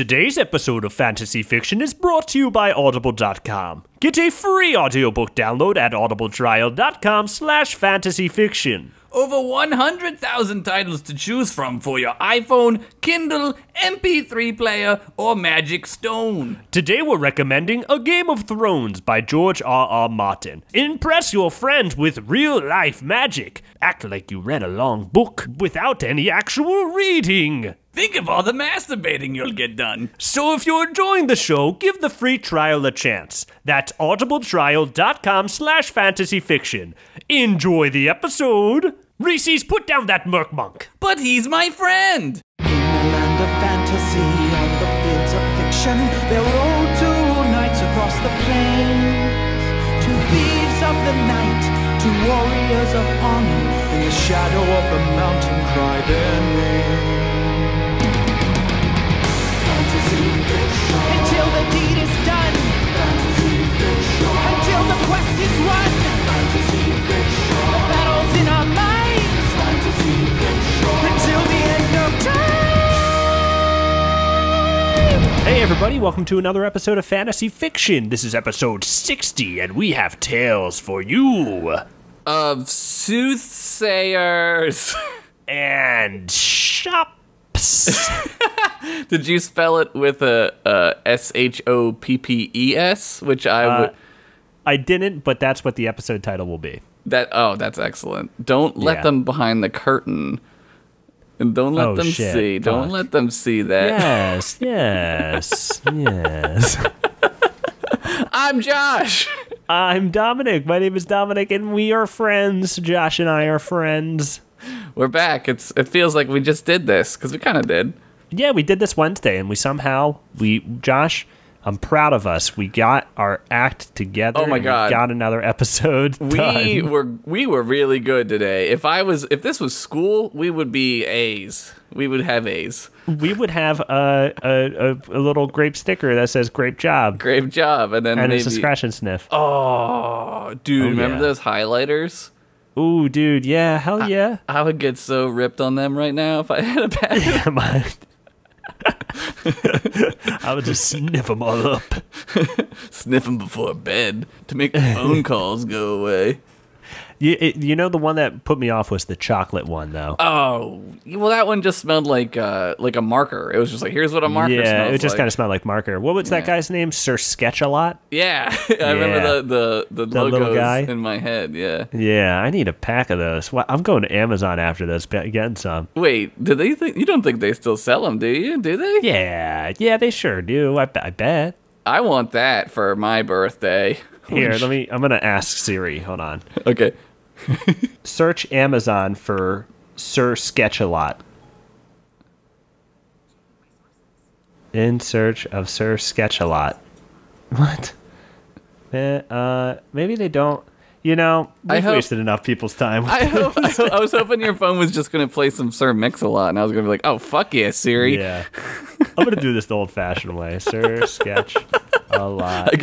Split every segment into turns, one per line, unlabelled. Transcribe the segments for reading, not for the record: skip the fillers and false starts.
Today's episode of Fantasy Fiction is brought to you by Audible.com. Get a free audiobook download at audibletrial.com/fantasyfiction.
Over 100,000 titles to choose from for your iPhone, Kindle, MP3 player, or Magic Stone.
Today we're recommending A Game of Thrones by George R.R. Martin. Impress your friends with real-life magic. Act like you read a long book without any actual reading.
Think of all the masturbating you'll get done.
So if you're enjoying the show, give the free trial a chance. That's audibletrial.com/fantasyfiction. Enjoy the episode. Reese's, put down that merc monk.
But he's my friend.
In the land of fantasy, on the fields of fiction, they'll roll two knights across the plains. Two thieves of the night, two warriors of honor, in the shadow of the mountain cry their name. Until the deed is done, until the quest is won, the battle's in our minds, until the end of time.
Hey everybody, welcome to another episode of Fantasy Fiction. This is episode 60, and we have tales for you.
Of Soothsayers.
And shops.
Did you spell it with a SHOPPES? Which I would.
I didn't, but that's what the episode title will be.
That's excellent. Don't let them behind the curtain. And don't let them see.
Fuck.
Don't let them see that.
Yes.
I'm Josh.
I'm Dominic. My name is Dominic, and we are friends. Josh and I are friends.
We're back. It feels like we just did this, because we kind of did.
Yeah, we did this Wednesday, and Josh, I'm proud of us. We got our act together.
Oh my God.
We got another episode done.
We were really good today. If this was school, we would be A's. We would have A's.
We would have a little grape sticker that says "Grape job."
Great job, and maybe
it's a scratch and sniff.
Oh, dude, remember those highlighters?
Ooh, dude, yeah, hell yeah.
I would get so ripped on them right now if I had a bad.
I would just sniff them all up.
Sniff them before bed to make the phone calls go away.
You know, the one that put me off was the chocolate one, though.
Oh, well, that one just smelled like a marker. It was just like, here's what a marker smells like.
Yeah, it just kind of smelled like marker. What was that guy's name? Sir Sketch-A-Lot?
Yeah, I remember the logos
little guy
in my head, yeah.
Yeah, I need a pack of those. Well, I'm going to Amazon after this, getting some.
Wait, you don't think they still sell them, do you? Do they?
Yeah, they sure do. I bet.
I want that for my birthday.
Here, I'm going to ask Siri. Hold on.
Okay.
Search Amazon for Sir Sketch-A-Lot. In search of Sir Sketch-A-Lot. What? Maybe they don't. You know, we've wasted enough people's time.
I was hoping your phone was just going to play some Sir Mix-A-Lot, and I was going to be like, oh, fuck yeah, Siri.
Yeah. I'm going to do this the old-fashioned way. Sir Sketch-A-Lot.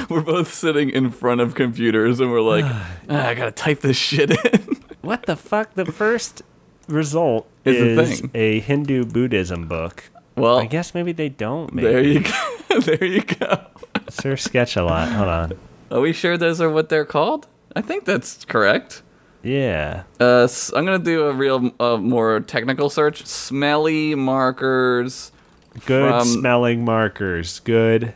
We're both sitting in front of computers, and we're like, I got to type this shit in.
What the fuck? The first result is a Hindu Buddhism book.
Well,
I guess maybe they don't. Maybe.
There you go. There you go.
Sir Sketch-A-Lot. Hold on.
Are we sure those are what they're called? I think that's correct.
Yeah.
I'm going to do a real more technical search. Smelly markers.
Good smelling markers. Good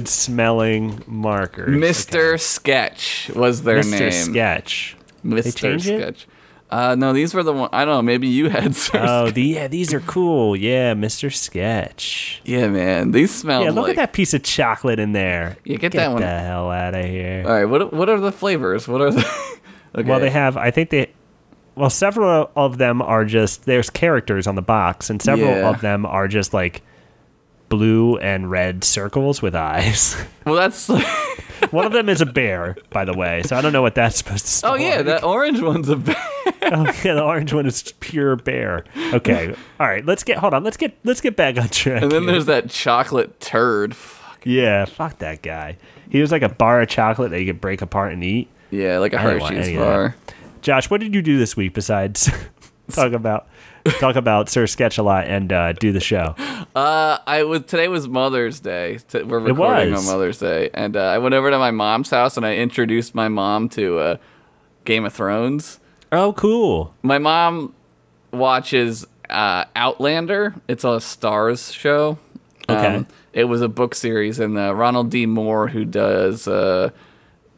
smelling markers.
Mr. Sketch was their name.
Mr. Sketch.
Mr. Sketch. No, these were the one. I don't know. Maybe you had Sir Sketch.
These are cool. Yeah, Mr. Sketch.
Yeah, man. These smell
look at that piece of chocolate in there.
Yeah, get that one.
Get the hell out of here.
All right, what are the flavors? What are the... Okay.
Well, they have, several of them are just, there's characters on the box, and several of them are just like blue and red circles with eyes.
Well, that's...
One of them is a bear, by the way, so I don't know what that's supposed to smell
like. Oh, yeah, that orange one's a bear.
Okay, the orange one is pure bear. Okay, all right, let's get back on track.
And then there's that chocolate turd. Fuck.
Yeah, fuck that guy. He was like a bar of chocolate that you could break apart and eat.
Yeah, like a Hershey's bar.
Josh, what did you do this week besides talk about Talk about Sir Sketch-a-Lot and do the show.
Today was Mother's Day. We're recording on Mother's Day, and I went over to my mom's house and I introduced my mom to Game of Thrones.
Oh, cool.
My mom watches Outlander. It's a Starz show.
Okay.
It was a book series, and Ronald D. Moore, who did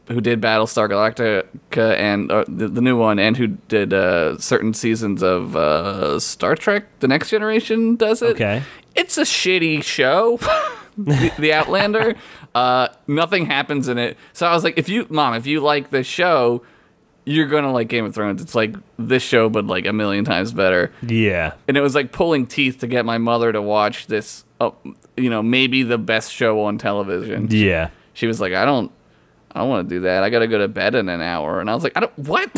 Battlestar Galactica and the new one, and who did certain seasons of Star Trek: The Next Generation, does it.
Okay.
It's a shitty show, the Outlander. Nothing happens in it. So I was like, if you like this show, you're going to like Game of Thrones. It's like this show, but like a million times better.
Yeah.
And it was like pulling teeth to get my mother to watch this, maybe the best show on television.
Yeah.
She was like, I don't want to do that. I got to go to bed in an hour. And I was like, what?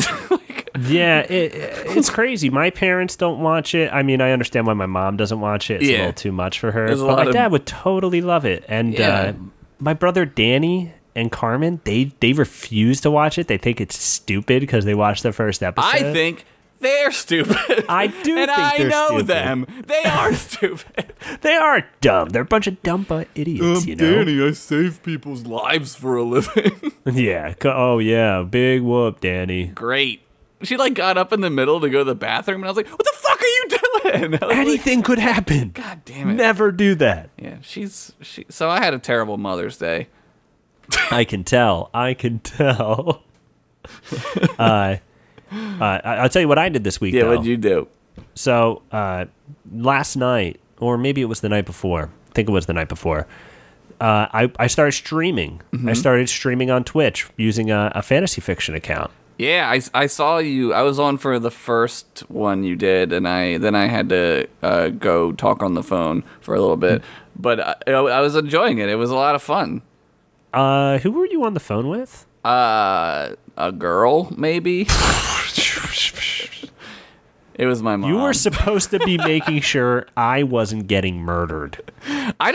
Yeah, it's crazy. My parents don't watch it. I mean, I understand why my mom doesn't watch it. It's a little too much for her. But my dad would totally love it. And my brother Danny and Carmen, they refuse to watch it. They think it's stupid because they watched the first episode.
I think they're stupid.
I do
and
think
I
they're
know
stupid.
them. They are stupid.
They are dumb. They're a bunch of dumb idiots, you know?
Danny, I save people's lives for a living.
Yeah. Oh, yeah. Big whoop, Danny.
Great. She like got up in the middle to go to the bathroom, and I was like, what the fuck are you doing?
Anything could happen.
God damn it.
Never do that.
Yeah, so I had a terrible Mother's Day.
I can tell. I'll tell you what I did this week, though.
What'd you do?
So, last night, or maybe it was the night before. I think it was the night before. I started streaming. I started streaming on Twitch using a fantasy fiction account.
Yeah, I saw you. I was on for the first one you did, and then I had to go talk on the phone for a little bit. But I was enjoying it. It was a lot of fun.
Who were you on the phone with?
A girl, maybe. It was my mom.
You were supposed to be making sure I wasn't getting murdered.
I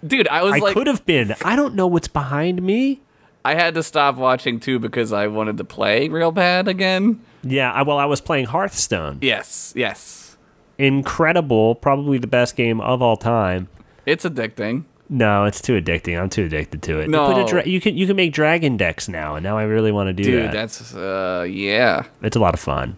could have been. I don't know what's behind me.
I had to stop watching too because I wanted to play real bad again.
Yeah, I was playing Hearthstone.
Yes.
Incredible, probably the best game of all time.
It's addicting.
No, it's too addicting. I'm too addicted to it.
No.
You can make dragon decks now, and now I really want to do that.
Dude, that's yeah.
It's a lot of fun.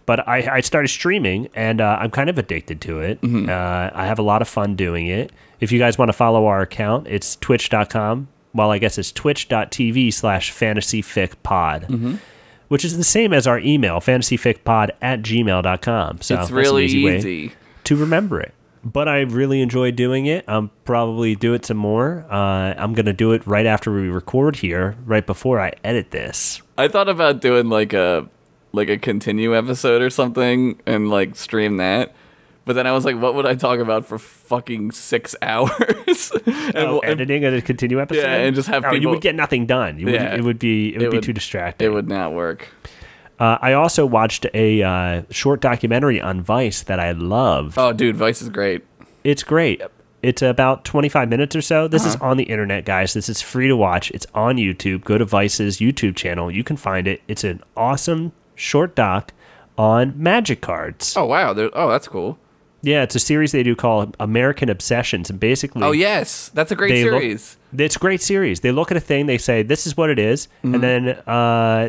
But I started streaming, and I'm kind of addicted to it. I have a lot of fun doing it. If you guys want to follow our account, it's twitch.com. Well, I guess it's twitch.tv/fantasyficpod, which is the same as our email, fantasyficpod@gmail.com. So
it's really
that's an
easy
way to remember it. But I really enjoy doing it. I'll probably do it some more. I'm going to do it right after we record here, right before I edit this.
I thought about doing like a continue episode or something and like stream that. But then I was like, what would I talk about for fucking 6 hours?
Editing a continue episode?
Yeah, and just have people...
You would get nothing done. It would be too distracting.
It would not work.
I also watched a short documentary on Vice that I love.
Oh, dude, Vice is great.
It's great. It's about 25 minutes or so. This is on the internet, guys. This is free to watch. It's on YouTube. Go to Vice's YouTube channel. You can find it. It's an awesome short doc on Magic cards.
Oh, wow. That's cool.
Yeah, it's a series they do called American Obsessions, and basically...
Oh, yes. That's a great series.
It's a great series. They look at a thing, they say, this is what it is, and then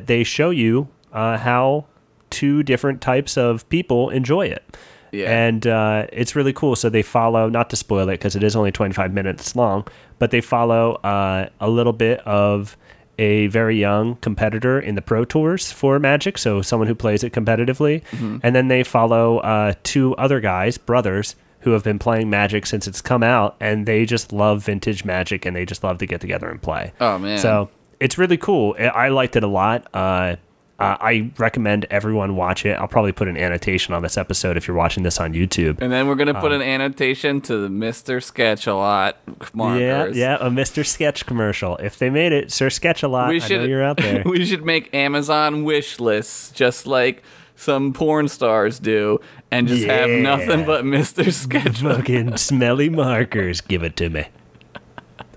they show you how two different types of people enjoy it. Yeah. And it's really cool. So they follow, not to spoil it because it is only 25 minutes long, but they follow a little bit of a very young competitor in the Pro Tours for Magic, so someone who plays it competitively. And then they follow two other guys, brothers, who have been playing Magic since it's come out, and they just love vintage Magic, and they just love to get together and play.
Oh, man.
So it's really cool. I liked it a lot. I recommend everyone watch it. I'll probably put an annotation on this episode if you're watching this on YouTube.
And then we're going to put an annotation to the Mr. Sketch-a-Lot markers.
Yeah, a Mr. Sketch commercial. If they made it, Sir Sketch-a-Lot, I know you're out there.
We should make Amazon wish lists just like some porn stars do and just have nothing but Mr. Sketch-a-Lot.
Fucking smelly markers. Give it to me.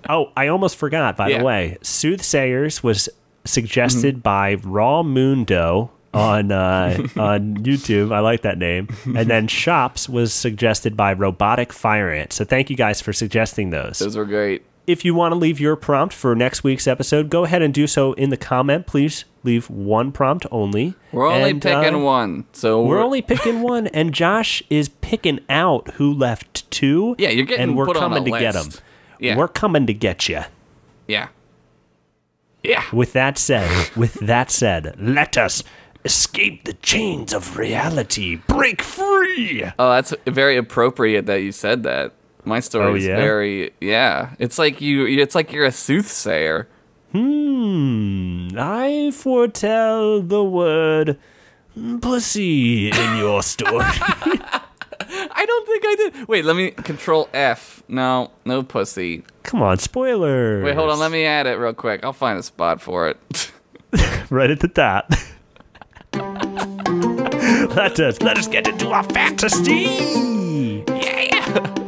Oh, I almost forgot, by the way. Soothsayers was suggested by Raw Mundo on YouTube. I like that name. And then Shops was suggested by Robotic Fire Ant. So thank you guys for suggesting those.
Those were great.
If you want to leave your prompt for next week's episode, go ahead and do so in the comment. Please leave one prompt only.
We're only picking one. So
we're only picking one, and Josh is picking out who left two.
Yeah, you're getting
and we're
put
coming
on a
to
list.
get them.
Yeah.
We're coming to get you.
Yeah. Yeah.
With that said, let us escape the chains of reality. Break free.
Oh, that's very appropriate that you said that. My story is very, It's like you're a soothsayer.
I foretell the word pussy in your story.
I don't think I did. Wait, let me control F. No pussy.
Come on, spoilers.
Wait, hold on. Let me add it real quick. I'll find a spot for it.
Right at the top. Let us get into our fantasy.
Yeah.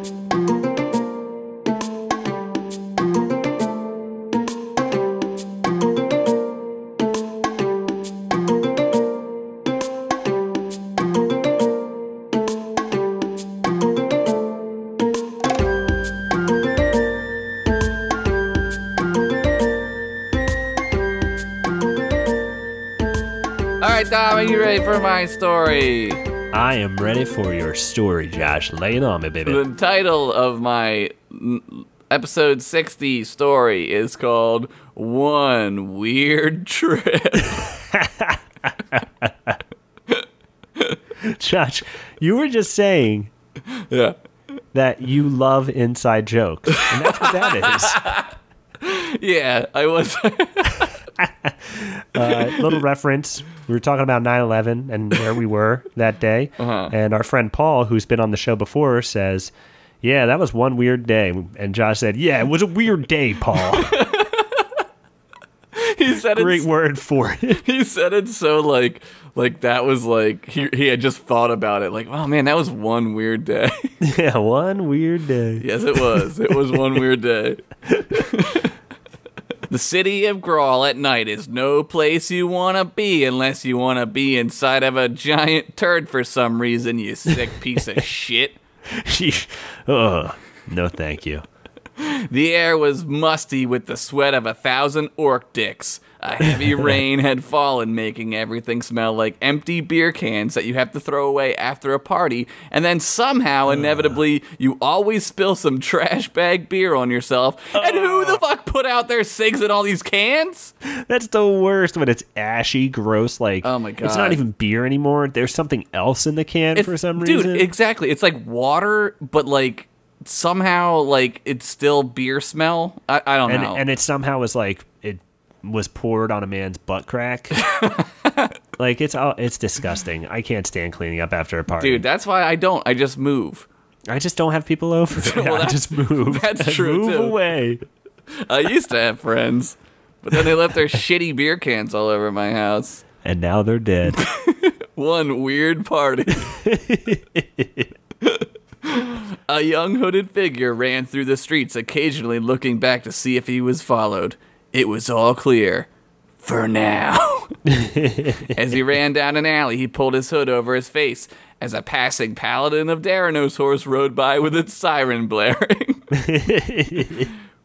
All right, Dom, are you ready for my story?
I am ready for your story, Josh. Lay it on me, baby.
The title of my episode 60 story is called One Weird Trip.
Josh, you were just saying that you love inside jokes, and that's what that is.
Yeah, I was.
Little reference. We were talking about 9/11 and where we were that day. And our friend Paul, who's been on the show before, says, yeah, that was one weird day. And Josh said, yeah, it was a weird day, Paul.
He said
Great word for it.
He said it so like that was like he had just thought about it. Like, oh man, that was one weird day.
Yeah, one weird day.
Yes, it was. It was one weird day. The city of Grawl at night is no place you want to be unless you want to be inside of a giant turd for some reason, you sick piece of shit.
Oh, no thank you.
The air was musty with the sweat of 1,000 orc dicks. A heavy rain had fallen, making everything smell like empty beer cans that you have to throw away after a party, and then somehow, inevitably, you always spill some trash bag beer on yourself. And who the fuck put out their cigs in all these cans?
That's the worst when it's ashy, gross, like,
oh my God.
It's not even beer anymore. There's something else in the can for some reason.
Dude, exactly. It's like water, but like, somehow, like, it's still beer smell. I don't know.
And it somehow was like, it was poured on a man's butt crack. Like, it's disgusting. I can't stand cleaning up after a party.
Dude, that's why I just move.
I just don't have people over.
Well,
I just move.
That's true,
move
too.
away.
I used to have friends, but then they left their shitty beer cans all over my house.
And now they're dead.
One weird party. A young hooded figure ran through the streets, occasionally looking back to see if he was followed. It was all clear. For now. As he ran down an alley, he pulled his hood over his face as a passing paladin of Daranos horse rode by with its siren blaring.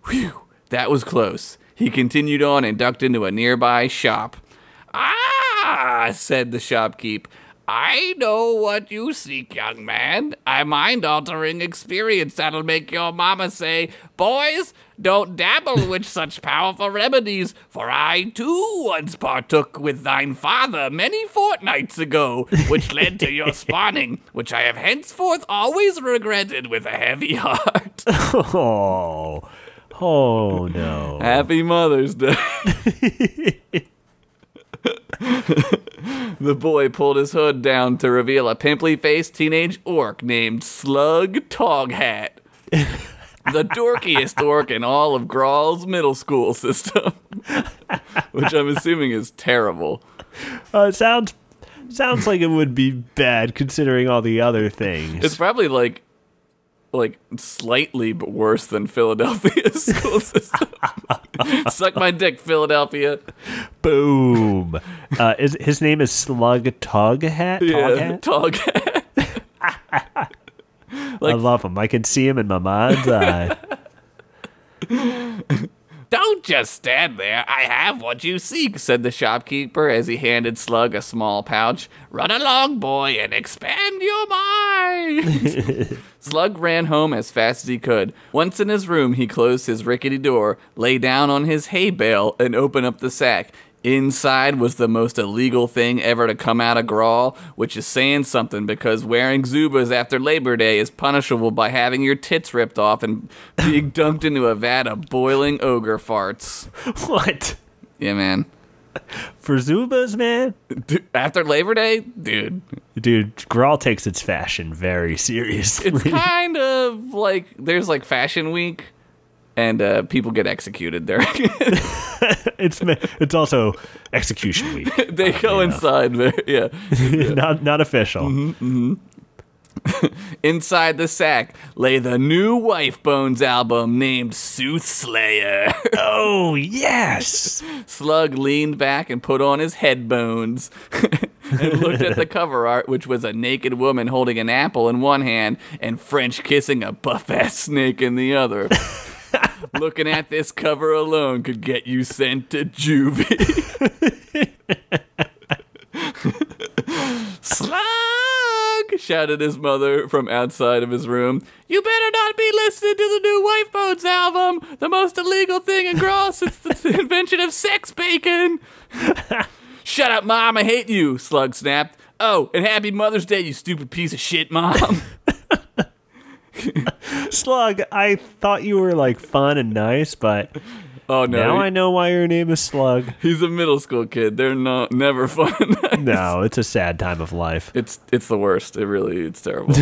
Whew, that was close. He continued on and ducked into a nearby shop. Ah, said the shopkeep. I know what you seek, young man. A mind-altering experience that'll make your mama say, boys, don't dabble with such powerful remedies, for I too once partook with thine father many fortnights ago, which led to your spawning, which I have henceforth always regretted with a heavy heart.
Oh no.
Happy Mother's Day. The boy pulled his hood down to reveal a pimply-faced teenage orc named Slug Toghat. The dorkiest orc in all of Grawl's middle school system. Which I'm assuming is terrible.
It sounds like it would be bad considering all the other things.
It's probably like like slightly but worse than Philadelphia's school system. Suck my dick, Philadelphia.
Boom. His name is Slug Toghat?
Yeah, Toghat.
I love him. I can see him in my mind's eye.
Don't just stand there. I have what you seek, said the shopkeeper as he handed Slug a small pouch. Run along, boy, and expand your mind. Slug ran home as fast as he could. Once in his room, he closed his rickety door, lay down on his hay bale, and opened up the sack. Inside was the most illegal thing ever to come out of Grawl, which is saying something because wearing Zubas after Labor Day is punishable by having your tits ripped off and being dumped into a vat of boiling ogre farts.
What?
Yeah, man.
For Zubas, man?
After Labor Day? Dude,
Grawl takes its fashion very seriously.
it's kind of like, there's like Fashion Week, and people get executed there.
It's also execution week.
They coincide there, yeah.
Not official.
Mm-hmm. Inside the sack lay the new Wife Bones album named Soothsayer.
Oh, yes!
Slug leaned back and put on his headbones and looked at the cover art, which was a naked woman holding an apple in one hand and French kissing a buff-ass snake in the other. Looking at this cover alone could get you sent to juvie. Slug! Shouted his mother from outside of his room. You better not be listening to the new Wife Bones album, the most illegal thing in Grawl since the invention of sex bacon. Shut up, Mom, I hate you, Slug snapped. Oh, and happy Mother's Day, you stupid piece of shit, Mom.
Slug, I thought you were like fun and nice, but
oh no!
Now I know why your name is Slug.
He's a middle school kid. They're never fun and nice.
No, it's a sad time of life.
It's the worst. It's terrible.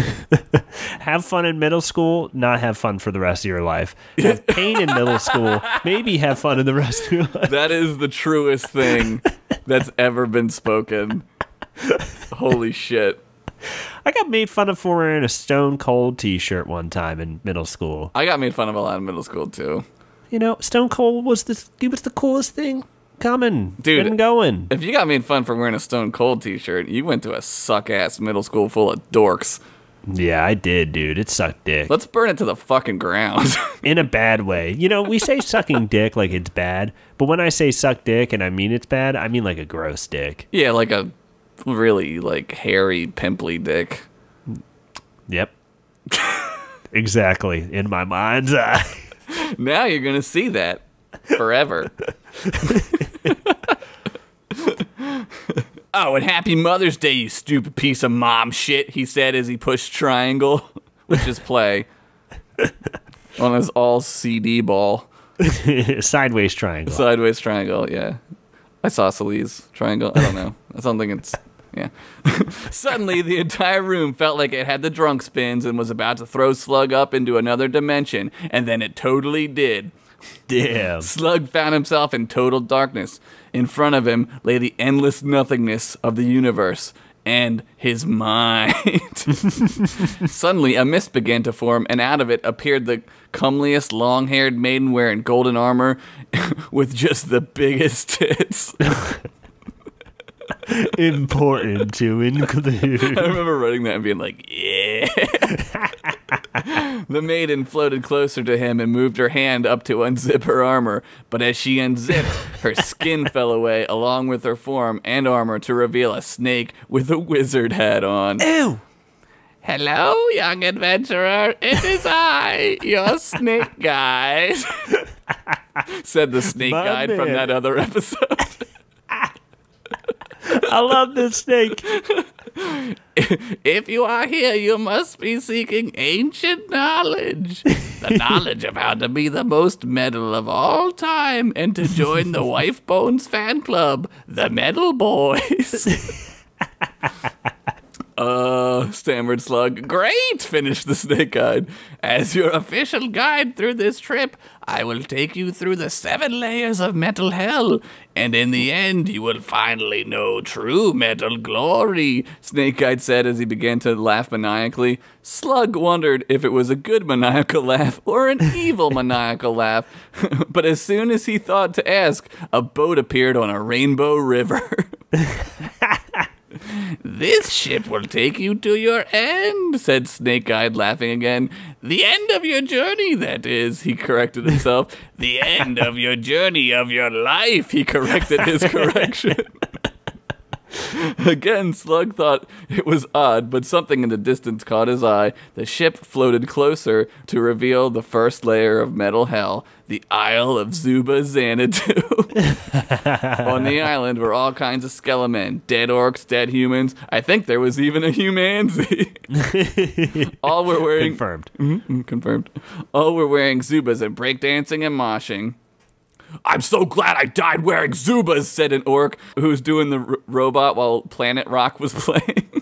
Have fun in middle school, not have fun for the rest of your life. Have pain in middle school, maybe have fun in the rest of your life.
That is the truest thing that's ever been spoken. Holy shit.
I got made fun of for wearing a Stone Cold t-shirt one time in middle school.
I got made fun of a lot in middle school, too.
You know, Stone Cold was the coolest thing coming.
Dude,
and going.
If you got made fun for wearing a Stone Cold t-shirt, you went to a suck-ass middle school full of dorks.
Yeah, I did, dude. It sucked dick.
Let's burn it to the fucking ground.
In a bad way. You know, we say sucking dick like it's bad, but when I say suck dick and I mean it's bad, I mean like a gross dick.
Yeah, like a really like hairy, pimply dick.
Yep. Exactly. In my mind's eye.
Now you're gonna see that forever. Oh, and happy Mother's Day, you stupid piece of mom shit, he said as he pushed triangle, which is play, on his all CD ball.
Sideways triangle.
Sideways triangle, yeah. Isosceles triangle, I don't know. I don't think it's... Yeah. Suddenly, the entire room felt like it had the drunk spins and was about to throw Slug up into another dimension, and then it totally did.
Damn.
Slug found himself in total darkness. In front of him lay the endless nothingness of the universe and his mind. Suddenly, a mist began to form, and out of it appeared the comeliest long-haired maiden wearing golden armor with just the biggest tits.
Important to include.
I remember writing that and being like, yeah. The maiden floated closer to him and moved her hand up to unzip her armor, but as she unzipped, her skin fell away along with her form and armor to reveal a snake with a wizard hat on.
Ew!
Hello, young adventurer. It is I, your snake guide, said the snake guide from that other episode.
I love this snake.
If you are here, you must be seeking ancient knowledge. The knowledge of how to be the most metal of all time and to join the Wife Bones fan club, the Metal Boys. Stammered Slug. Great, finished the Snake-Eyed. As your official guide through this trip, I will take you through the 7 layers of metal hell, and in the end, you will finally know true metal glory, Snake-Eyed said as he began to laugh maniacally. Slug wondered if it was a good maniacal laugh or an evil maniacal laugh, but as soon as he thought to ask, a boat appeared on a rainbow river. This ship will take you to your end, said Snake-Eyed, laughing again. The end of your journey, that is, he corrected himself. The end of your journey of your life, he corrected his correction. Again, Slug thought it was odd, but something in the distance caught his eye. The ship floated closer to reveal the first layer of metal hell, the Isle of Zuba Xanadu. On the island were all kinds of skelemen, dead orcs, dead humans. I think there was even a humanzy. All were wearing...
Confirmed.
Confirmed. All were wearing Zubas and breakdancing and moshing. I'm so glad I died wearing Zubas, said an orc who was doing the robot while Planet Rock was playing.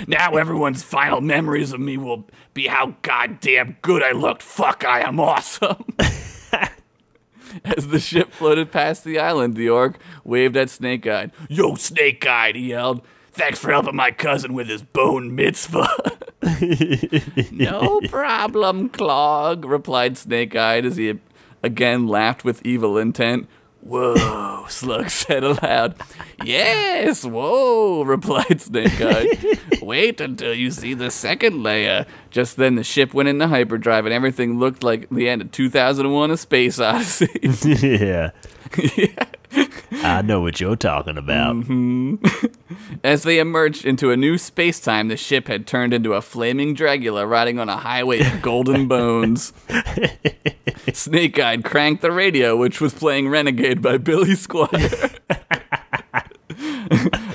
Now everyone's final memories of me will be how goddamn good I looked. Fuck, I am awesome. As the ship floated past the island, the orc waved at Snake-Eyed. Yo, Snake-Eyed, he yelled. Thanks for helping my cousin with his bone mitzvah. No problem, Clog, replied Snake-Eyed as he again laughed with evil intent. Whoa, Slug said aloud. Yes, whoa, replied Snake-Eyed. Wait until you see the second layer. Just then the ship went into hyperdrive and everything looked like the end of 2001: A Space Odyssey.
Yeah.
Yeah.
I know what you're talking about.
As they emerged into a new space-time, the ship had turned into a flaming Dragula riding on a highway of golden bones. Snake-Eyed cranked the radio, which was playing Renegade by Billy Squire.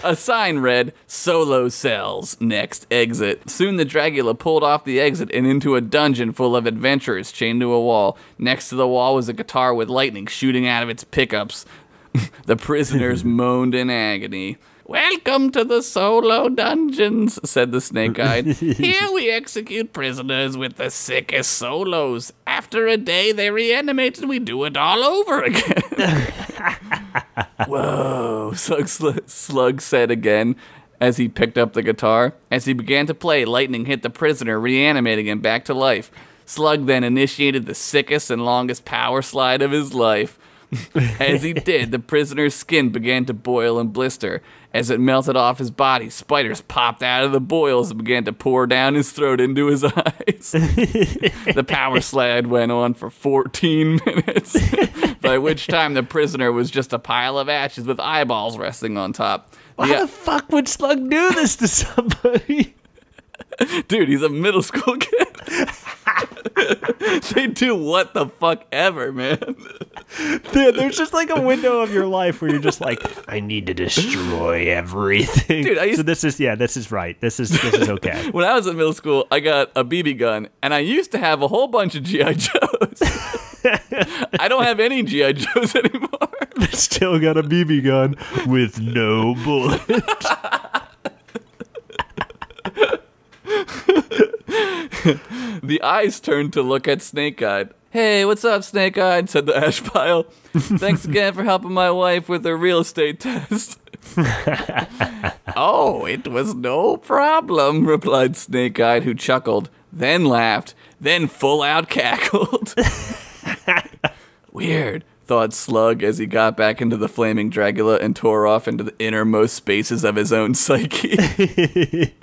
A sign read, Solo Cells, next exit. Soon the Dragula pulled off the exit and into a dungeon full of adventurers chained to a wall. Next to the wall was a guitar with lightning shooting out of its pickups. The prisoners moaned in agony. Welcome to the Solo Dungeons, said the Snake-Eyed. Here we execute prisoners with the sickest solos. After a day they reanimate and we do it all over again. Whoa, Slug said again as he picked up the guitar. As he began to play, lightning hit the prisoner, reanimating him back to life. Slug then initiated the sickest and longest power slide of his life. As he did, the prisoner's skin began to boil and blister. As it melted off his body, spiders popped out of the boils and began to pour down his throat into his eyes. The power slide went on for 14 minutes, by which time the prisoner was just a pile of ashes with eyeballs resting on top.
Why the fuck would Slug do this to somebody?
Dude, he's a middle school kid. They do what the fuck ever, man.
There's just like a window of your life where you're just like, I need to destroy everything.
Dude,
so this is right. This is okay.
When I was in middle school, I got a BB gun, and I used to have a whole bunch of G.I. Joes. I don't have any G.I. Joes anymore.
Still got a BB gun with no bullet.
The eyes turned to look at Snake-Eyed. Hey, what's up, Snake-Eyed? Said the ash pile. Thanks again for helping my wife with her real estate test. Oh, it was no problem, replied Snake-Eyed, who chuckled, then laughed, then full-out cackled. Weird, thought Slug as he got back into the flaming Dragula and tore off into the innermost spaces of his own psyche.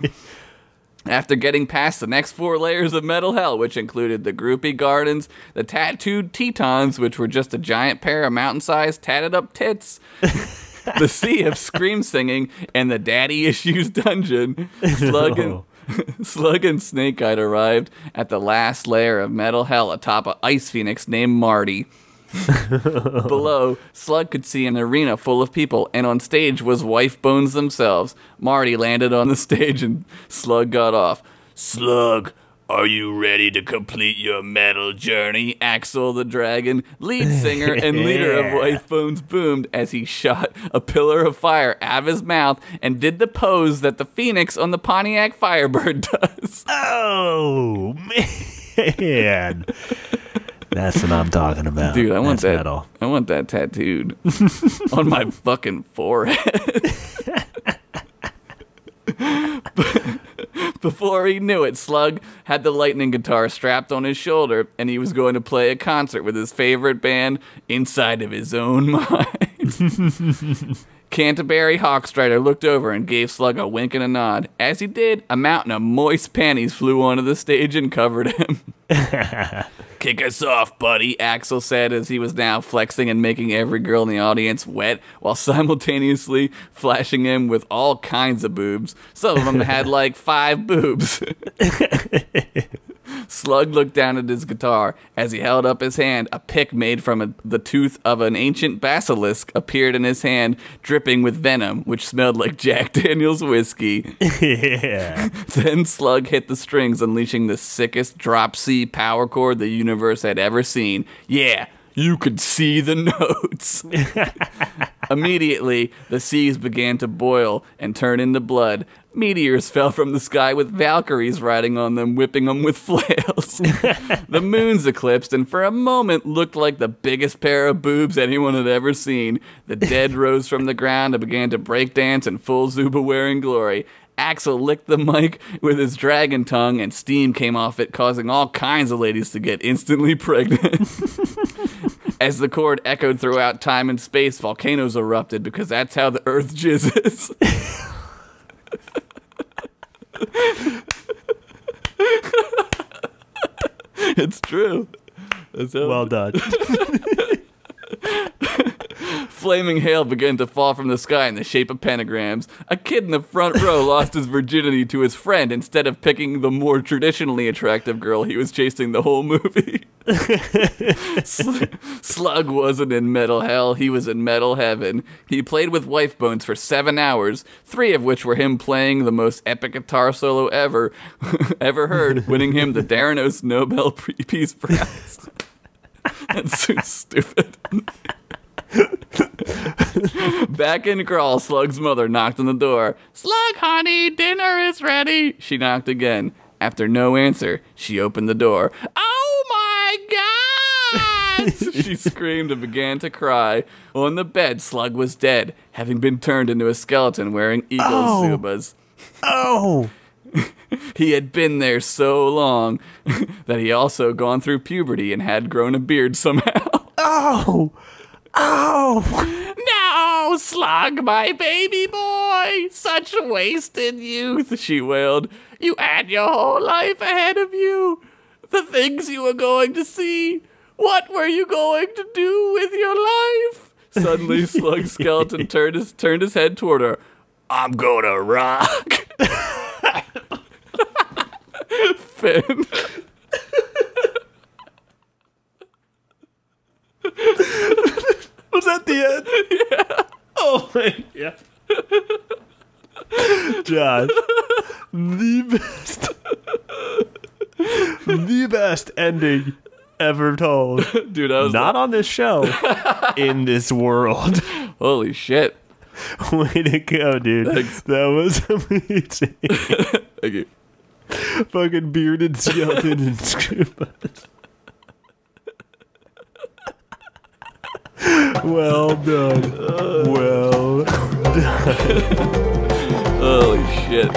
After getting past the next 4 layers of metal hell, which included the groupie gardens, the tattooed Tetons, which were just a giant pair of mountain-sized tatted-up tits, the sea of scream singing, and the daddy issues dungeon, Slug and Snake-Eyed arrived at the last layer of metal hell atop an ice phoenix named Marty. Below, Slug could see an arena full of people, and on stage was Wife Bones themselves. Marty landed on the stage and Slug got off. Slug, Are you ready to complete your metal journey? Axel the Dragon, lead singer and leader of Wife Bones, boomed as he shot a pillar of fire out of his mouth and did the pose that the Phoenix on the Pontiac Firebird does.
Oh, man. That's what I'm talking about.
Dude, I want
That's
that.
Metal.
I want that tattooed on my fucking forehead. Before he knew it, Slug had the lightning guitar strapped on his shoulder, and he was going to play a concert with his favorite band inside of his own mind. Canterbury Hawkstrider looked over and gave Slug a wink and a nod. As he did, a mountain of moist panties flew onto the stage and covered him. Kick us off, buddy, Axel said as he was now flexing and making every girl in the audience wet while simultaneously flashing him with all kinds of boobs. Some of them had like 5 boobs. Slug looked down at his guitar. As he held up his hand, a pick made from the tooth of an ancient basilisk appeared in his hand, dripping with venom, which smelled like Jack Daniel's whiskey.
Yeah.
Then Slug hit the strings, unleashing the sickest drop C power chord the universe had ever seen. Yeah, you could see the notes. Immediately, the seas began to boil and turn into blood. Meteors fell from the sky with Valkyries riding on them, whipping them with flails. The moons eclipsed and for a moment looked like the biggest pair of boobs anyone had ever seen. The dead rose from the ground and began to break dance in full Zuba-wearing glory. Axel licked the mic with his dragon tongue and steam came off it, causing all kinds of ladies to get instantly pregnant. As the chord echoed throughout time and space, volcanoes erupted because that's how the earth jizzes. It's true.
Well done.
Flaming hail began to fall from the sky in the shape of pentagrams. A kid in the front row lost his virginity to his friend instead of picking the more traditionally attractive girl he was chasing the whole movie. Slug wasn't in metal hell, he was in metal heaven. He played with Wife Bones for 7 hours, 3 of which were him playing the most epic guitar solo ever heard, winning him the Daranos Nobel Peace Prize. That's so stupid. Back in Crawl, Slug's mother knocked on the door. Slug, honey, dinner is ready. She knocked again. After no answer, she opened the door. Oh my God! She screamed and began to cry. On the bed, Slug was dead, having been turned into a skeleton wearing eagle zubas.
Oh!
He had been there so long that he also gone through puberty and had grown a beard somehow.
Oh! Oh!
No, Slug, my baby boy! Such wasted youth, she wailed. You had your whole life ahead of you. The things you were going to see. What were you going to do with your life? Suddenly, Slug's skeleton turned his head toward her. I'm gonna rock. Finn.
Was that the end?
Yeah.
Oh my God. Josh, the best ending ever told.
Dude, I was
not on this show, in this world.
Holy shit.
Way to go, dude.
Thanks.
That was amazing.
Thank you.
Fucking bearded skeleton and scuba. Well done. Well done.
Holy shit.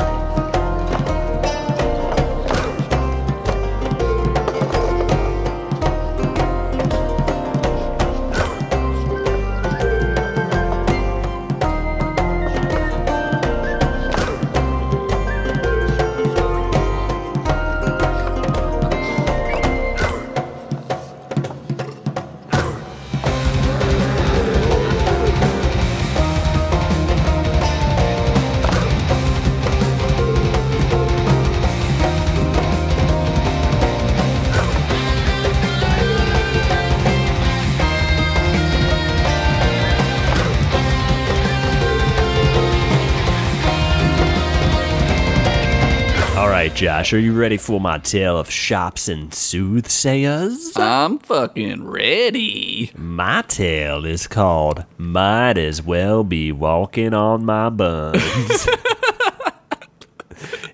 Josh, are you ready for my tale of shops and soothsayers?
I'm fucking ready.
My tale is called Might As Well Be Walking on My Buns.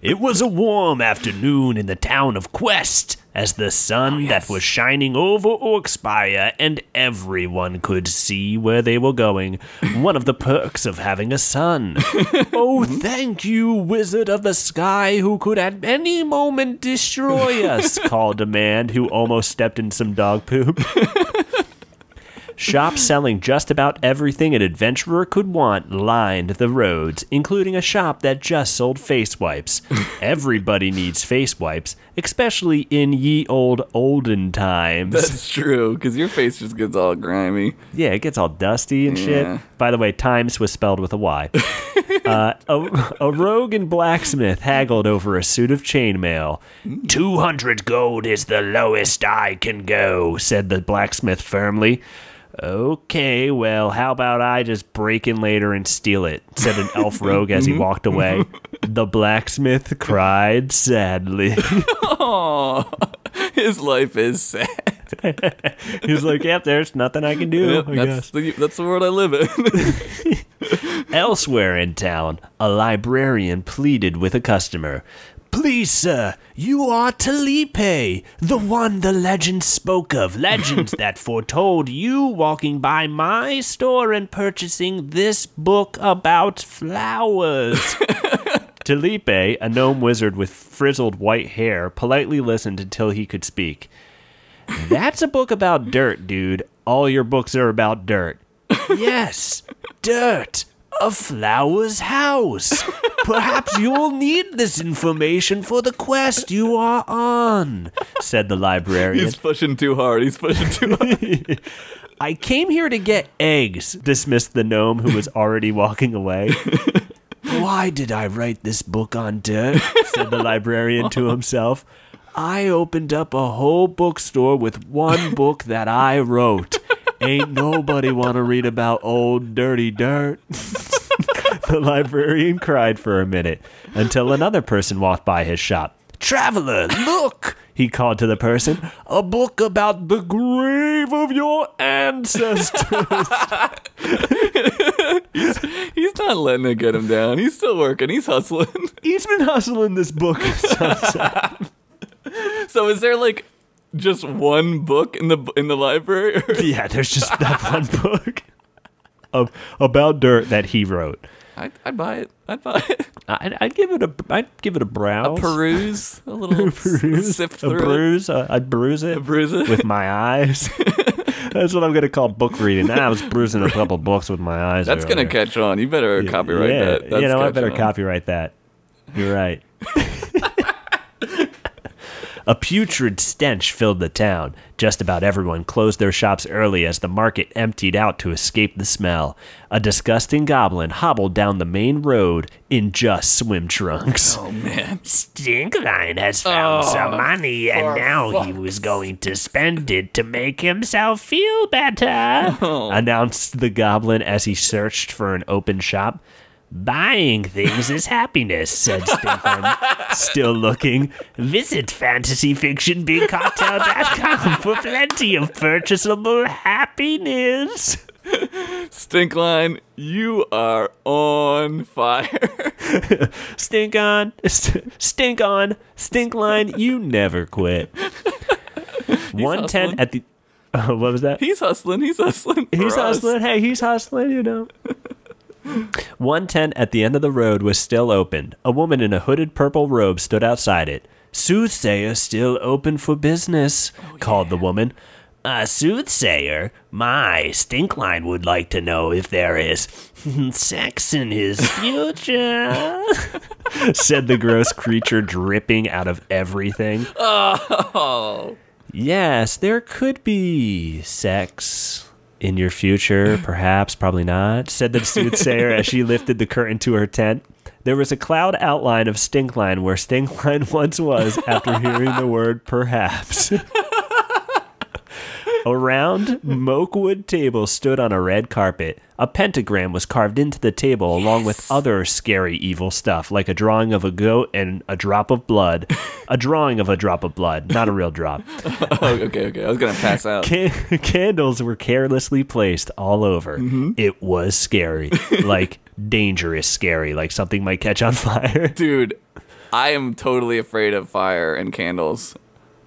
It was a warm afternoon in the town of Quest, as the sun that was shining over Orcspire and everyone could see where they were going. One of the perks of having a sun. Oh, thank you, wizard of the sky, who could at any moment destroy us, called a man who almost stepped in some dog poop. Shops selling just about everything an adventurer could want lined the roads, including a shop that just sold face wipes. Everybody needs face wipes, especially in ye olden times.
That's true, because your face just gets all grimy.
Yeah, it gets all dusty and shit. By the way, times was spelled with a Y. A rogue and blacksmith haggled over a suit of chainmail. 200 gold is the lowest I can go, said the blacksmith firmly. Okay, well, how about I just break in later and steal it, said an elf rogue as he walked away. The blacksmith cried sadly.
Oh, his life is sad.
He was like, yep, there's nothing I can do,
Yep,
I
that's the world I live in.
Elsewhere in town, a librarian pleaded with a customer. Please, sir, you are Talipe, the one the legends spoke of. Legends that foretold you walking by my store and purchasing this book about flowers. Talipe, a gnome wizard with frizzled white hair, politely listened until he could speak. That's a book about dirt, dude. All your books are about dirt. Yes, dirt. A flower's house. Perhaps you'll need this information for the quest you are on, said the librarian.
He's pushing too hard.
I came here to get eggs, dismissed the gnome who was already walking away. Why did I write this book on dirt? Said the librarian to himself. I opened up a whole bookstore with one book that I wrote. Ain't nobody want to read about old dirty dirt. The librarian cried for a minute until another person walked by his shop. Traveler, look, he called to the person. A book about the grave of your ancestors.
He's not letting it get him down. He's still working. He's hustling.
He's been hustling this book.
So is there like just one book in the library?
Yeah, there's just that one book about dirt that he wrote.
I'd buy it.
I'd give it a browse,
a peruse, a little sift through.
A bruise. I'd bruise it. With my eyes. That's what I'm gonna call book reading. I was bruising a couple books with my eyes.
That's gonna catch on. You better copyright that. That's
I better copyright that. You're right. A putrid stench filled the town. Just about everyone closed their shops early as the market emptied out to escape the smell. A disgusting goblin hobbled down the main road in just swim trunks.
Oh, man.
Stinkline has found some money, and now he was going to spend it to make himself feel better, announced the goblin as he searched for an open shop. Buying things is happiness, said Stinkline, still looking. Visit fantasyfictionbigcocktail.com for plenty of purchasable happiness.
Stinkline, you are on fire.
Stink on, Stinkline, you never quit. 110 at the... what was that?
He's hustling. He's hustling.
Hey, he's hustling, you know. 110 at the end of the road was still open. A woman in a hooded purple robe stood outside it. Soothsayer still open for business, called the woman. A soothsayer? My Stinkline would like to know if there is sex in his future, said the gross creature dripping out of everything.
Oh.
Yes, there could be sex in your future, perhaps, probably not, said the soothsayer as she lifted the curtain to her tent. There was a cloud outline of Stinkline where Stinkline once was after hearing the word perhaps. A round mokewood table stood on a red carpet. A pentagram was carved into the table along with other scary evil stuff, like a drawing of a goat and a drop of blood. A drawing of a drop of blood, not a real drop.
Okay. I was going to pass out.
Candles were carelessly placed all over. It was scary, like dangerous scary, like something might catch on fire.
Dude, I am totally afraid of fire and candles.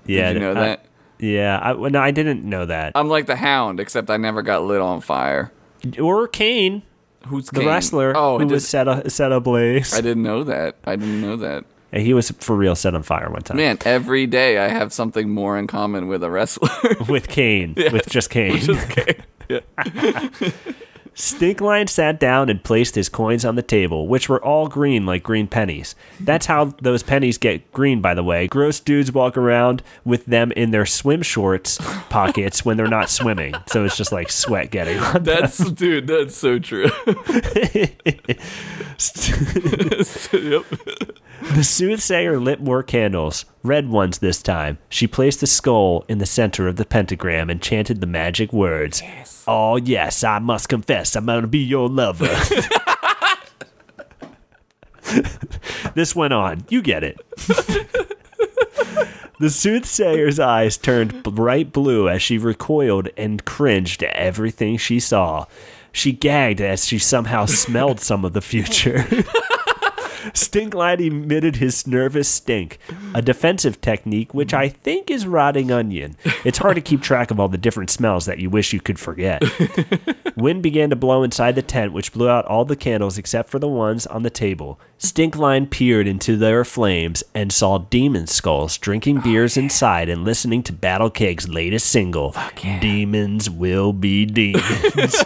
Yeah,
Did you know that?
Yeah, no, I didn't know that.
I'm like the Hound, except I never got lit on fire.
Or Kane,
Who's
the
Kane?
wrestler, who was set ablaze.
I didn't know that.
Yeah, he was for real set on fire one time.
Man, every day I have something more in common with a wrestler.
With Kane,
Yes,
with just Kane.
Just Kane. Yeah.
Stinkline sat down and placed his coins on the table, which were all green like green pennies. That's how those pennies get green, by the way. Gross dudes walk around with them in their swim shorts pockets when they're not swimming. So it's just like sweat getting on them.
Dude, that's so true. Yep.
The soothsayer lit more candles, red ones this time. She placed the skull in the center of the pentagram and chanted the magic words. Yes. Oh, yes, I must confess, I'm gonna be your lover. This went on. You get it. The soothsayer's eyes turned bright blue as she recoiled and cringed at everything she saw. She gagged as she somehow smelled some of the future. Stinkline emitted his nervous stink, a defensive technique which I think is rotting onion. It's hard to keep track of all the different smells that you wish you could forget. Wind began to blow inside the tent, which blew out all the candles except for the ones on the table. Stinkline peered into their flames and saw demon skulls drinking beers inside and listening to Everkeg's latest single, Demons Will Be Demons.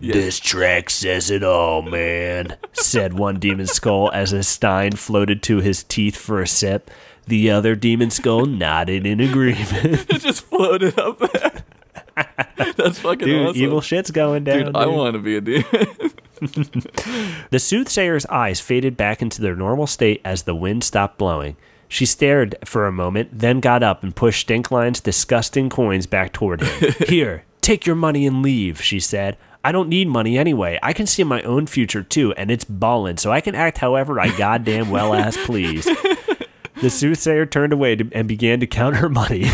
Yes. This track says it all, man, said one demon skull as a stein floated to his teeth for a sip. The other demon skull nodded in agreement.
It just floated up there. That's fucking awesome.
Evil shit's going down.
Dude, I want to be a demon.
The soothsayer's eyes faded back into their normal state as the wind stopped blowing. She stared for a moment, then got up and pushed Stinkline's disgusting coins back toward him. Here, take your money and leave, she said. I don't need money anyway. I can see my own future too, and it's ballin', so I can act however I goddamn well as please. The soothsayer turned away and began to count her money.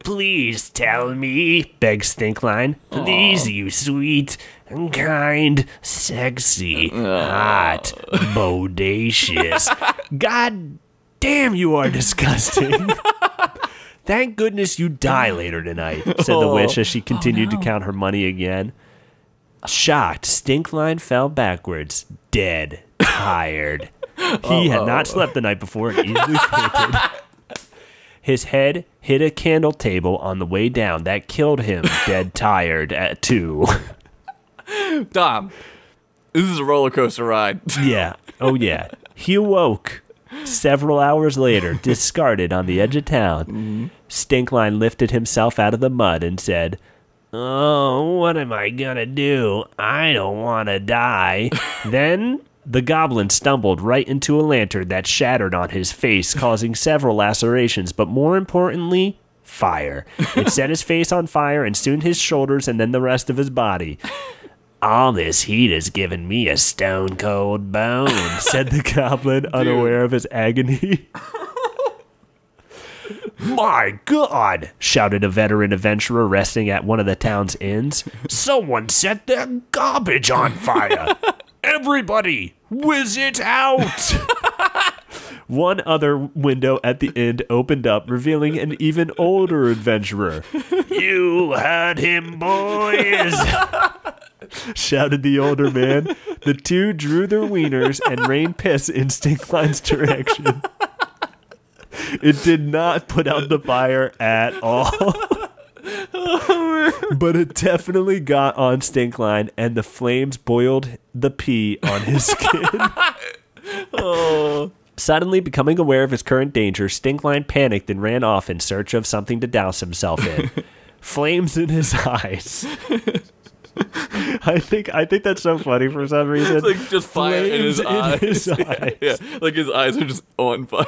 Please tell me, begged Stinkline. Please, you sweet, kind, sexy, hot, bodacious. God damn, you are disgusting. Thank goodness you die later tonight, said the witch as she continued to count her money again. Shocked, Stinkline fell backwards, dead, tired. He had not slept the night before and easily fainted. His head hit a candle table on the way down. That killed him, dead tired, at 2.
Dom, this is a roller coaster ride.
Yeah. Oh, yeah. He awoke several hours later, discarded on the edge of town. Stinkline lifted himself out of the mud and said, "Oh, what am I gonna do? I don't want to die." Then the goblin stumbled right into a lantern that shattered on his face, causing several lacerations, but more importantly, fire. It set his face on fire and soon his shoulders and then the rest of his body. All this heat has given me a stone-cold bone, said the goblin, unaware of his agony. My God, shouted a veteran adventurer resting at one of the town's inns. Someone set their garbage on fire. Everybody, whiz it out. One other window at the end opened up, revealing an even older adventurer. You heard him, boys, shouted the older man. The two drew their wieners and rained piss in Stinkline's direction. It did not put out the fire at all. But it definitely got on Stinkline, and the flames boiled the pee on his skin. Suddenly becoming aware of his current danger, Stinkline panicked and ran off in search of something to douse himself in. Flames in his eyes. I think that's so funny for some reason.
It's like just fire in his eyes.
Eyes.
Yeah, like his eyes are just on fire.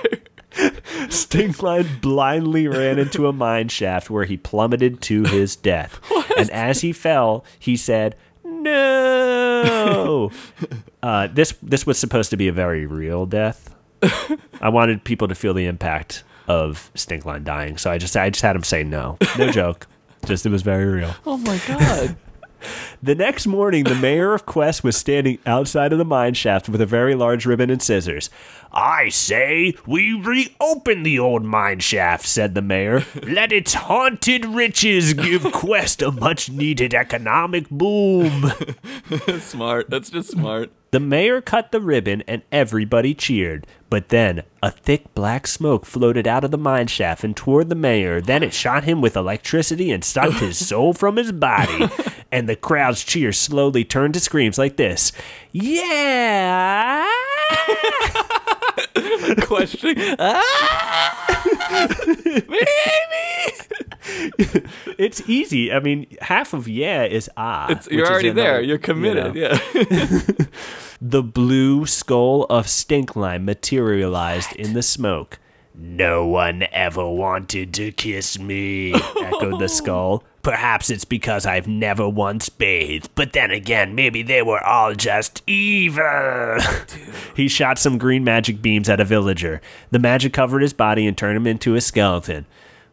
Stinkline blindly ran into a mine shaft where he plummeted to his death. And as he fell, he said, "No." This was supposed to be a very real death. I wanted people to feel the impact of Stinkline dying, so I just had him say no. No joke. Just it was very real.
Oh my god.
The next morning, the mayor of Quest was standing outside of the mine shaft with a very large ribbon and scissors. "I say we reopen the old mine shaft," said the mayor. "Let its haunted riches give Quest a much-needed economic boom."
Smart. That's just smart.
The mayor cut the ribbon and everybody cheered. But then a thick black smoke floated out of the mine shaft and toward the mayor. Then it shot him with electricity and sucked his soul from his body. And the crowd's cheers slowly turned to screams like this. "Yeah!"
Questioning.
It's easy. I mean, half of yeah is ah.
You're already there. You're committed. Yeah.
The blue skull of Stinkline materialized in the smoke. "No one ever wanted to kiss me," echoed the skull. "Perhaps it's because I've never once bathed, but then again, maybe they were all just evil." He shot some green magic beams at a villager. The magic covered his body and turned him into a skeleton.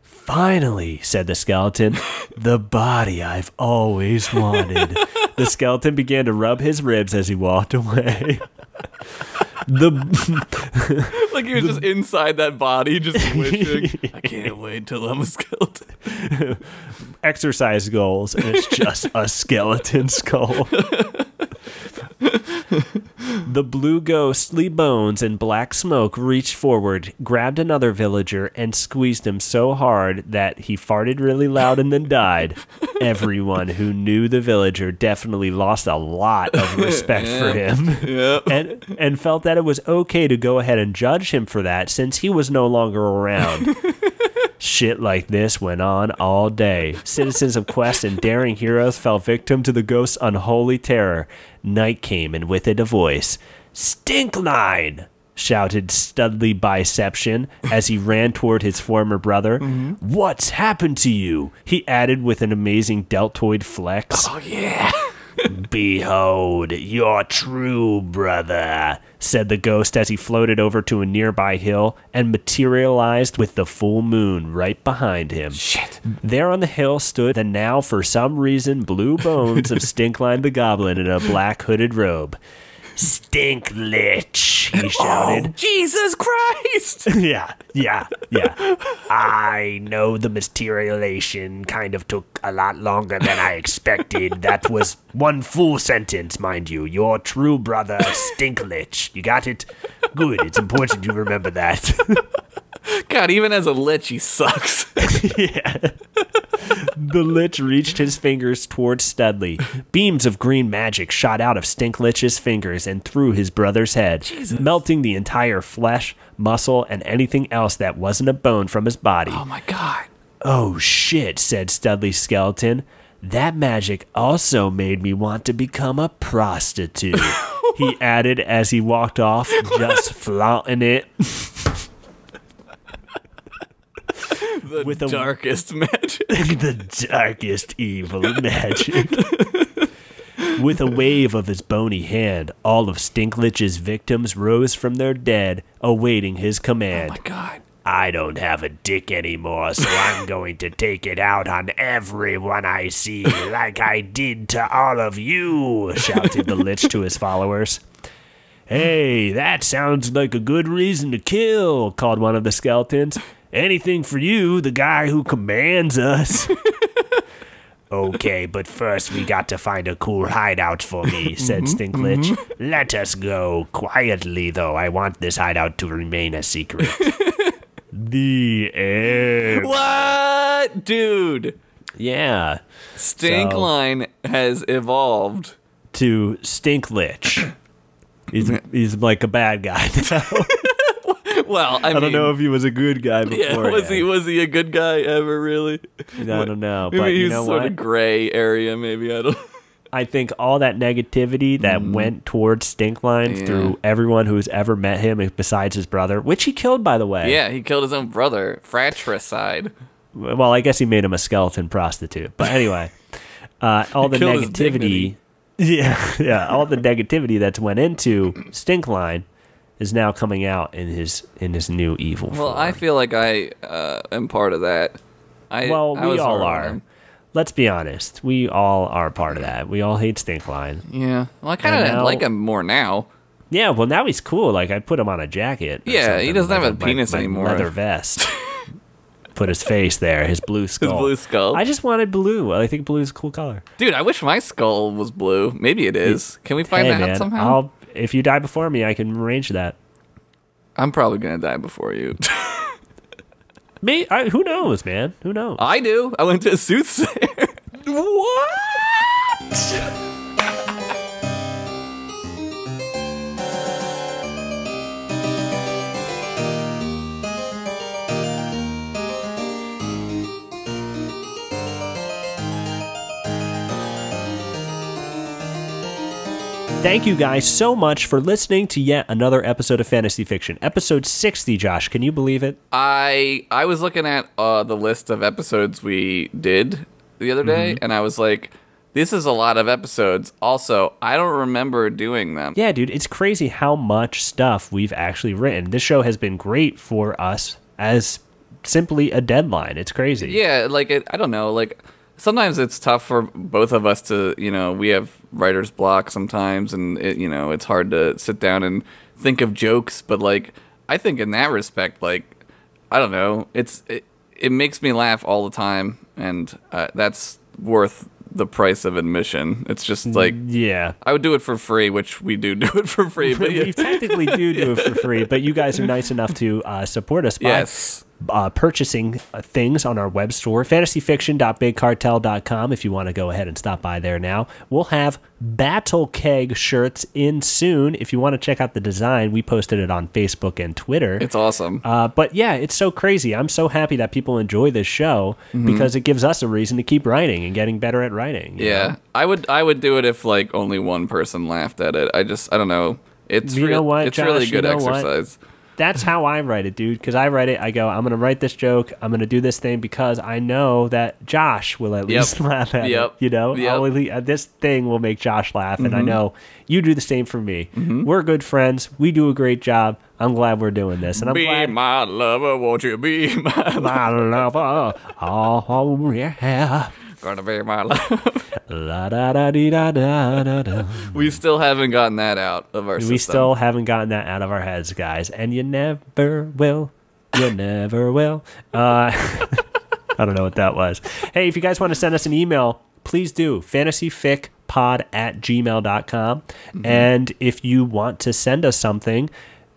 "Finally," said the skeleton, "the body I've always wanted." The skeleton began to rub his ribs as he walked away.
Like he was just inside that body, just wishing, "I can't wait till I'm a skeleton."
Exercise goals, and it's just a skeleton skull. The blue ghostly bones and black smoke reached forward, grabbed another villager, and squeezed him so hard that he farted really loud and then died. Everyone who knew the villager definitely lost a lot of respect for him, and felt that it was okay to go ahead and judge him for that since he was no longer around. Shit like this went on all day. Citizens of Quest and daring heroes fell victim to the ghost's unholy terror. Night came, and with it a voice. "Stinkline!" shouted Studley Biception as he ran toward his former brother. "What's happened to you?" he added with an amazing deltoid flex.
Oh, yeah.
"Behold, your true brother," said the ghost as he floated over to a nearby hill and materialized with the full moon right behind him.
Shit.
There on the hill stood the now, for some reason, blue bones of Stinkline the Goblin in a black hooded robe. "Stinklich," he shouted.
Oh, Jesus Christ!
Yeah. "I know the materialization kind of took a lot longer than I expected. That was one full sentence, mind you. Your true brother, Stinklich. You got it? Good. It's important you remember that."
God, even as a lich, he sucks.
Yeah. The lich reached his fingers towards Studley. Beams of green magic shot out of Stinklich's fingers and through his brother's head, melting the entire flesh, muscle, and anything else that wasn't a bone from his body.
Oh my god.
"Oh shit," said Studley's skeleton. "That magic also made me want to become a prostitute," he added as he walked off, just flaunting it.
With the darkest magic.
The darkest evil magic. With a wave of his bony hand, all of Stinklich's victims rose from their dead, awaiting his command.
Oh my god.
"I don't have a dick anymore, so I'm going to take it out on everyone I see, like I did to all of you," shouted the lich to his followers. "Hey, that sounds like a good reason to kill," called one of the skeletons. "Anything for you, the guy who commands us." "Okay, but first we got to find a cool hideout for me," said Stinklich. "Let us go. Quietly, though. I want this hideout to remain a secret." The end.
What? Dude.
Yeah.
Stinkline has evolved
to Stinklich. He's like a bad guy now.
Well, I
don't know if he was a good guy before.
Yeah, was he a good guy ever, really?
I don't know.
Maybe
But
he's
you know
sort
what?
of gray area, maybe. I don't
I think all that negativity that went towards Stinkline through everyone who's ever met him besides his brother, which he killed, by the way.
Yeah, he killed his own brother. Fratricide.
Well, I guess he made him a skeleton prostitute. But anyway, all the negativity... Yeah, all the negativity that's went into Stinkline is now coming out in his new evil form.
Well, I feel like I am part of that.
We all are. Let's be honest. We all are part of that. We all hate Stinkline.
Yeah. Well, I kind of like him more now.
Yeah, well, now he's cool. Like, I put him on a jacket.
Yeah, he doesn't have a penis anymore.
Leather vest. Put his face there, his blue skull.
His blue skull.
I just wanted blue. I think blue is a cool color.
Dude, I wish my skull was blue. Maybe it is. Can we find that out somehow?
If you die before me, I can arrange that.
I'm probably going to die before you.
Me? Who knows, man? Who knows?
I do. I went to a Soothsayer.
What? Thank you guys so much for listening to yet another episode of Fantasy Fiction. Episode 60, Josh. Can you believe it?
I was looking at the list of episodes we did the other day, and I was like, this is a lot of episodes. Also, I don't remember doing them.
Yeah, dude, it's crazy how much stuff we've actually written. This show has been great for us as simply a deadline. It's crazy.
Yeah, like, I don't know, like... Sometimes it's tough for both of us to, we have writer's block sometimes, and, it's hard to sit down and think of jokes. But, like, I think in that respect, like, I don't know, it makes me laugh all the time, and that's worth the price of admission. It's just, like,
yeah,
I would do it for free, which we do it for free. But
we technically do it for free, but you guys are nice enough to support us by purchasing things on our web store, fantasyfiction.bigcartel.com, if you want to go ahead and stop by there now. We'll have Battlekeg shirts in soon. If you want to check out the design, we posted it on Facebook and Twitter.
It's awesome.
But yeah, it's so crazy. I'm so happy that people enjoy this show because it gives us a reason to keep writing and getting better at writing. You know?
I would do it if like only one person laughed at it. I don't know. It's Josh, really good exercise.
That's how I write it, dude, because I write it, I go, I'm going to write this joke, I'm going to do this thing because I know that Josh will at least laugh at it, this thing will make Josh laugh, and I know you do the same for me. We're good friends, we do a great job, I'm glad we're doing this. And I'm glad
my lover, won't you be my
lover? Oh, yeah.
Gonna be my love.
La da da dee da da da da.
We still haven't gotten that out of our system.
We still haven't gotten that out of our heads, guys, and you never will. You never will. I don't know what that was. Hey, if you guys want to send us an email, please do. fantasyficpod@gmail.com. And if you want to send us something,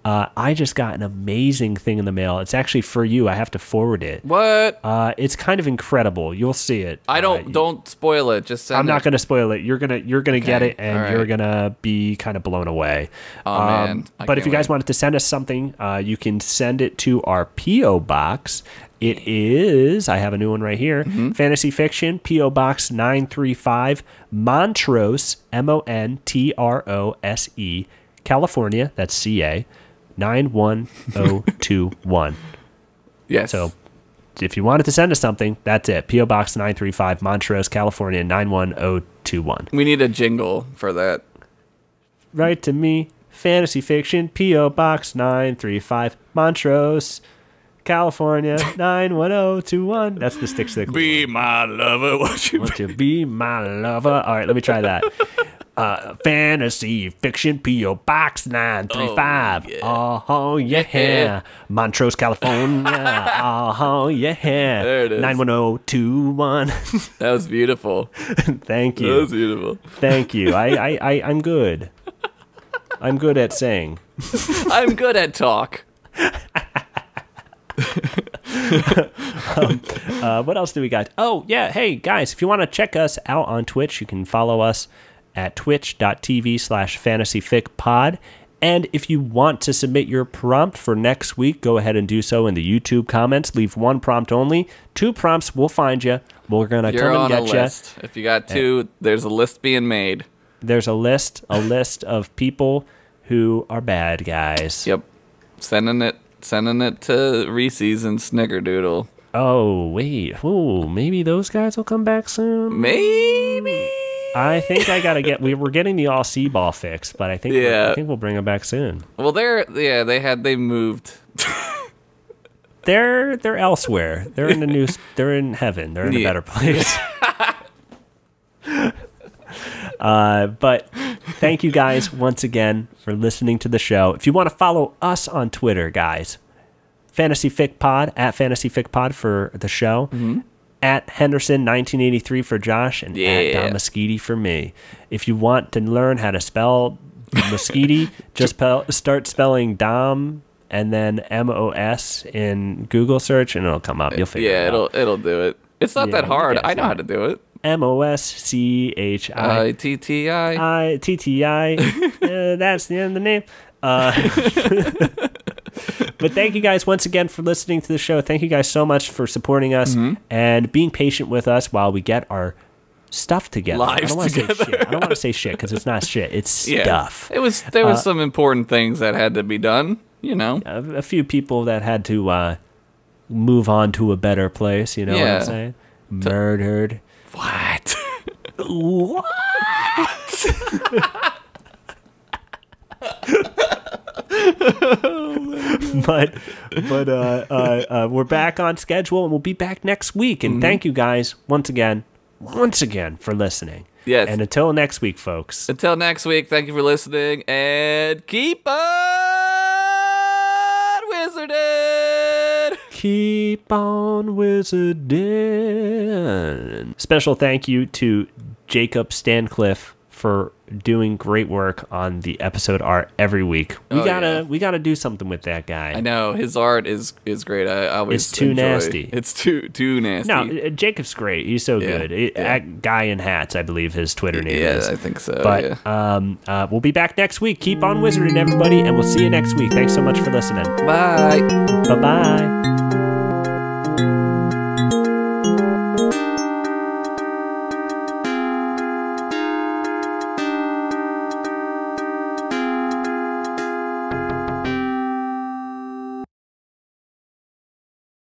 I just got an amazing thing in the mail. It's actually for you. I have to forward it.
What?
It's kind of incredible. You'll see it.
Don't spoil it. Just send
I'm not going to spoil it. You're gonna get it, and you're gonna be kind of blown away.
Oh man!
But if you guys wanted to send us something, you can send it to our PO box. It is, I have a new one right here, Fantasy Fiction, P.O. Box 935, Montrose, Montrose, California, that's CA, 91021.
Yes.
So if you wanted to send us something, that's it. P.O. Box 935, Montrose, California, 91021.
We need a jingle for that.
Write to me, Fantasy Fiction, P.O. Box 935, Montrose, California, 91021. That's the Stick.
Be my lover, won't you
be my lover? All right, let me try that. Fantasy Fiction, P.O. Box 935. Oh, yeah. Montrose, California. Oh, yeah.
There it is.
91021.
That was beautiful.
Thank you.
That was beautiful.
Thank you. I'm good. I'm good at saying.
I'm good at talk.
What else do we got? Oh, yeah. Hey, guys, if you want to check us out on Twitch, you can follow us at twitch.tv/fantasyficpod. And if you want to submit your prompt for next week, go ahead and do so in the YouTube comments. Leave one prompt only. 2 prompts, we'll find you. We're going to come and get you.
List. If you got 2, there's a list being made.
There's a list of people who are bad guys.
Yep. Sending it to Reese's and Snickerdoodle.
Oh, wait. Ooh, maybe those guys will come back soon?
Maybe.
I think we're getting the all sea ball fixed, but I think we'll bring them back soon.
Well, they moved.
They're elsewhere. They're in heaven. They're in a better place. But thank you guys once again for listening to the show. If you want to follow us on Twitter, guys, Fantasy Fic Pod at Fantasy Fic Pod for the show. Mm-hmm. At Henderson1983 for Josh, and at Dom Moschiti for me. If you want to learn how to spell Moschiti, just start spelling Dom and then MOS in Google search, and it'll come up. You'll figure it out.
Yeah, it'll do it. It's not that hard. I know how to do it.
MOSCHITTI. That's the end of the name. But thank you guys once again for listening to the show. Thank you guys so much for supporting us and being patient with us while we get our stuff together. I don't want to say shit because it's not shit. It's stuff.
There was some important things that had to be done. You know,
a few people that had to move on to a better place. You know what I'm saying? Murdered.
What?
What? but we're back on schedule, and we'll be back next week. And thank you guys once again for listening.
Yes.
And until next week, folks.
Until next week, thank you for listening, and keep on wizarding.
Keep on wizarding. Special thank you to Jacob Stancliff for doing great work on the episode art every week. We gotta do something with that guy.
I know his art is great. I always
nasty.
It's too nasty.
No, Jacob's great. He's so good. Guy in Hats, I believe his Twitter name is.
Yeah, I think so.
But we'll be back next week. Keep on wizarding, everybody, and we'll see you next week. Thanks so much for listening.
Bye.
Bye-bye.